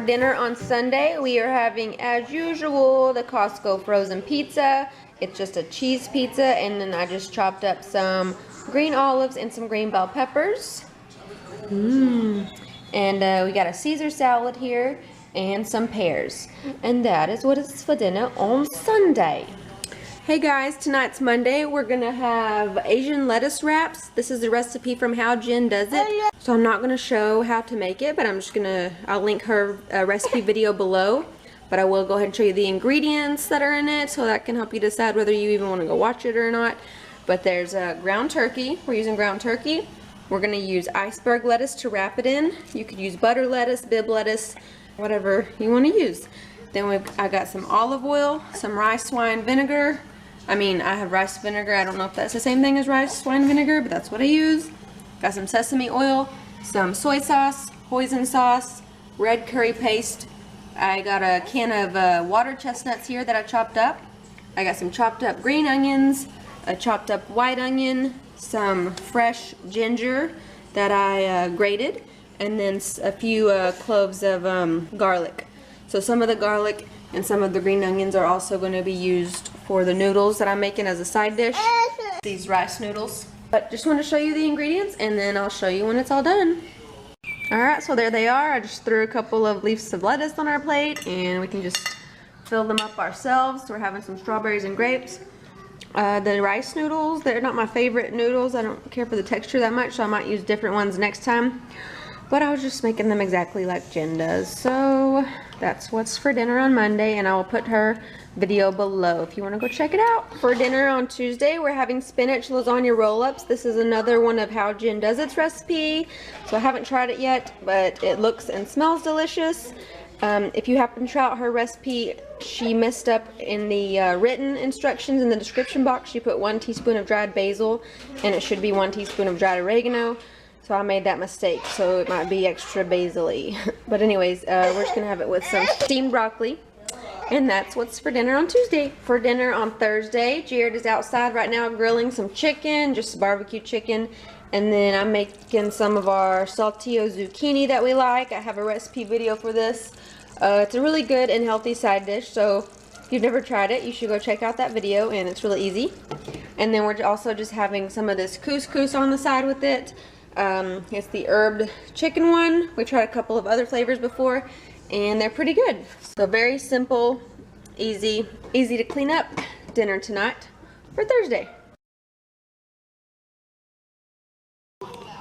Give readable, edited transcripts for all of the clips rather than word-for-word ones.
dinner on Sunday, we are having, as usual, the Costco frozen pizza. It's just a cheese pizza, and then I just chopped up some green olives and some green bell peppers. And we got a Caesar salad here and some pears. And that is what is for dinner on Sunday. Hey guys, tonight's Monday. We're gonna have Asian lettuce wraps. This is a recipe from How Jen Does It. So I'm not gonna show how to make it, but I'll link her recipe video below. But I will go ahead and show you the ingredients that are in it, so that can help you decide whether you even wanna go watch it or not. But there's ground turkey. We're using ground turkey. We're gonna use iceberg lettuce to wrap it in. You could use butter lettuce, bib lettuce, whatever you wanna use. Then I got some olive oil, some rice wine vinegar. I have rice vinegar. I don't know if that's the same thing as rice wine vinegar, but that's what I use. Got some sesame oil, some soy sauce, hoisin sauce, red curry paste. I got a can of water chestnuts here that I chopped up. I got some chopped up green onions, a chopped up white onion, some fresh ginger that I grated, and then a few cloves of garlic. So some of the garlic and some of the green onions are also going to be used for the noodles that I'm making as a side dish. These rice noodles. But just want to show you the ingredients, and then I'll show you when it's all done. Alright, so there they are. I just threw a couple of leaves of lettuce on our plate, and we can just fill them up ourselves. So we're having some strawberries and grapes. The rice noodles, they're not my favorite noodles. I don't care for the texture that much, so I might use different ones next time. But I was just making them exactly like Jen does. So that's what's for dinner on Monday, and I will put her video below if you want to go check it out. For dinner on Tuesday, we're having spinach lasagna roll-ups. This is another one of How Jen Does It's recipe. So I haven't tried it yet, but it looks and smells delicious. If you happen to try out her recipe, she messed up in the written instructions in the description box. She put 1 teaspoon of dried basil, and it should be 1 teaspoon of dried oregano. So I made that mistake, so it might be extra basil-y. But anyways, we're just gonna have it with some steamed broccoli. And that's what's for dinner on Tuesday. For dinner on Thursday, Jared is outside right now grilling some chicken, just barbecue chicken. And then I'm making some of our saltillo zucchini that we like. I have a recipe video for this. It's a really good and healthy side dish, so if you've never tried it, you should go check out that video, and it's really easy. And then we're also just having some of this couscous on the side with it. It's the herbed chicken one. We tried a couple of other flavors before, and they're pretty good. So very simple, easy to clean up dinner tonight for Thursday.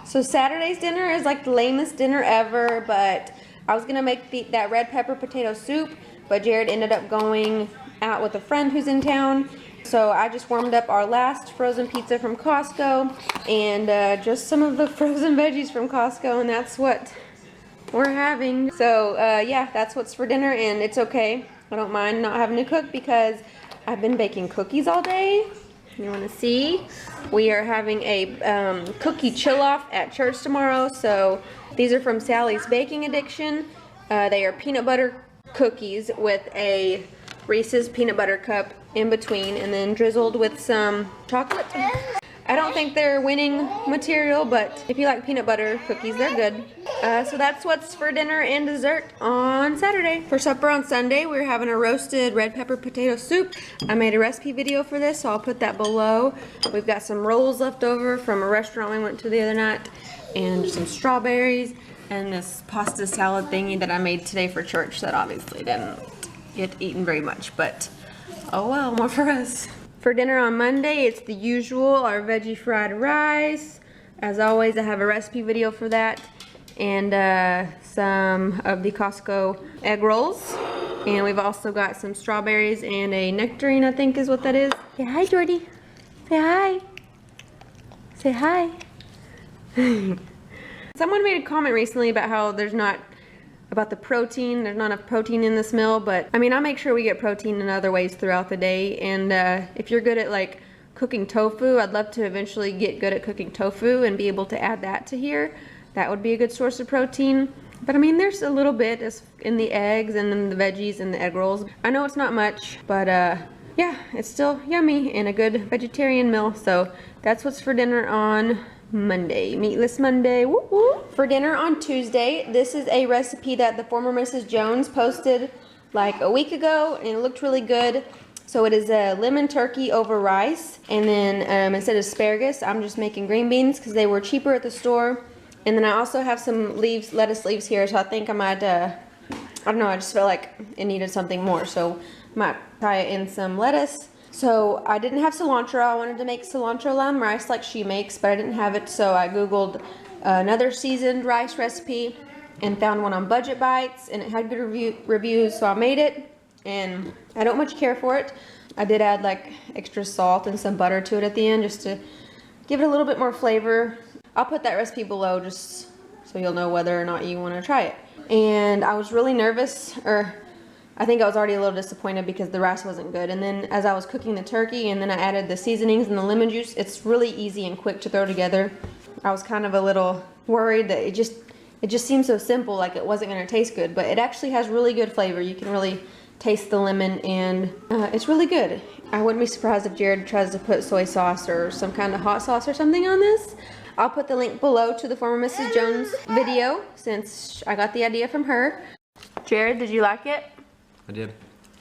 So Saturday's dinner is like the lamest dinner ever, but I was gonna make that red pepper potato soup, but Jared ended up going out with a friend who's in town. So I just warmed up our last frozen pizza from Costco, and just some of the frozen veggies from Costco, and that's what we're having. So yeah, that's what's for dinner, and it's okay. I don't mind not having to cook because I've been baking cookies all day. You want to see? We are having a cookie chill-off at church tomorrow. So these are from Sally's Baking Addiction. They are peanut butter cookies with a Reese's peanut butter cup in between, and then drizzled with some chocolate. I don't think they're winning material, but if you like peanut butter cookies, they're good. So that's what's for dinner and dessert on Saturday. For supper on Sunday, we're having a roasted red pepper potato soup. I made a recipe video for this, so I'll put that below. We've got some rolls left over from a restaurant we went to the other night, and some strawberries, and this pasta salad thingy that I made today for church that obviously didn't get eaten very much, but oh well, more for us. For dinner on Monday, it's the usual, our veggie fried rice. As always, I have a recipe video for that, and some of the Costco egg rolls. And we've also got some strawberries and a nectarine, I think is what that is. Say hi, Jordy. Say hi. Say hi. Someone made a comment recently about how there's not the protein. There's not enough protein in this meal, but I make sure we get protein in other ways throughout the day. And if you're good at like cooking tofu, I'd love to eventually get good at cooking tofu and be able to add that to here. That would be a good source of protein. But there's a little bit in the eggs and then the veggies and the egg rolls. I know it's not much, but yeah, it's still yummy and a good vegetarian meal. So that's what's for dinner on Monday. Meatless Monday. Woo woo. For dinner on Tuesday, this is a recipe that the former Mrs. Jones posted like a week ago, and it looked really good. So it is a lemon turkey over rice, and then instead of asparagus, I'm just making green beans because they were cheaper at the store. And then I also have some leaves, lettuce leaves here, so I think I might, I don't know, I just felt like it needed something more, so I might try it in some lettuce. So I didn't have cilantro. I wanted to make cilantro lime rice like she makes, but I didn't have it, so I Googled another seasoned rice recipe and found one on Budget Bites, and it had good reviews, so I made it, and I don't much care for it. I did add like extra salt and some butter to it at the end just to give it a little bit more flavor. I'll put that recipe below just so you'll know whether or not you want to try it. And I was really nervous, or I think I was already a little disappointed because the rice wasn't good. And then as I was cooking the turkey and then I added the seasonings and the lemon juice, it's really easy and quick to throw together. I was kind of a little worried that it just seemed so simple, like it wasn't going to taste good, but it actually has really good flavor. You can really taste the lemon, and it's really good. I wouldn't be surprised if Jared tries to put soy sauce or some kind of hot sauce or something on this. I'll put the link below to the former Mrs. Jones video since I got the idea from her. Jared, did you like it? I did.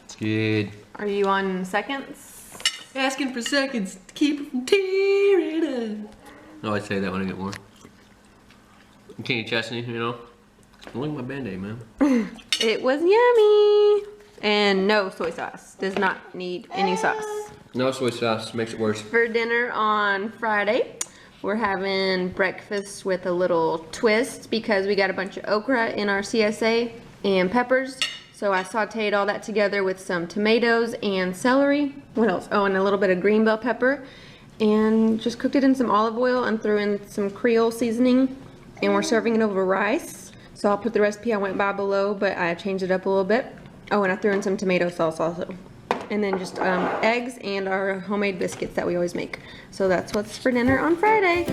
It's good. Are you on seconds? Asking for seconds to keep it from tearing up. No, I'd say that when I get more. Kenny Chesney, you know. Look at my Band-Aid, man. It was yummy. And no soy sauce. Does not need any sauce. No soy sauce makes it worse. For dinner on Friday, we're having breakfast with a little twist because we got a bunch of okra in our CSA and peppers. So I sauteed all that together with some tomatoes and celery. What else? Oh, and a little bit of green bell pepper. And just cooked it in some olive oil and threw in some Creole seasoning. And we're serving it over rice. So I'll put the recipe I went by below, but I changed it up a little bit. Oh, and I threw in some tomato sauce also. And then just eggs and our homemade biscuits that we always make. So that's what's for dinner on Friday.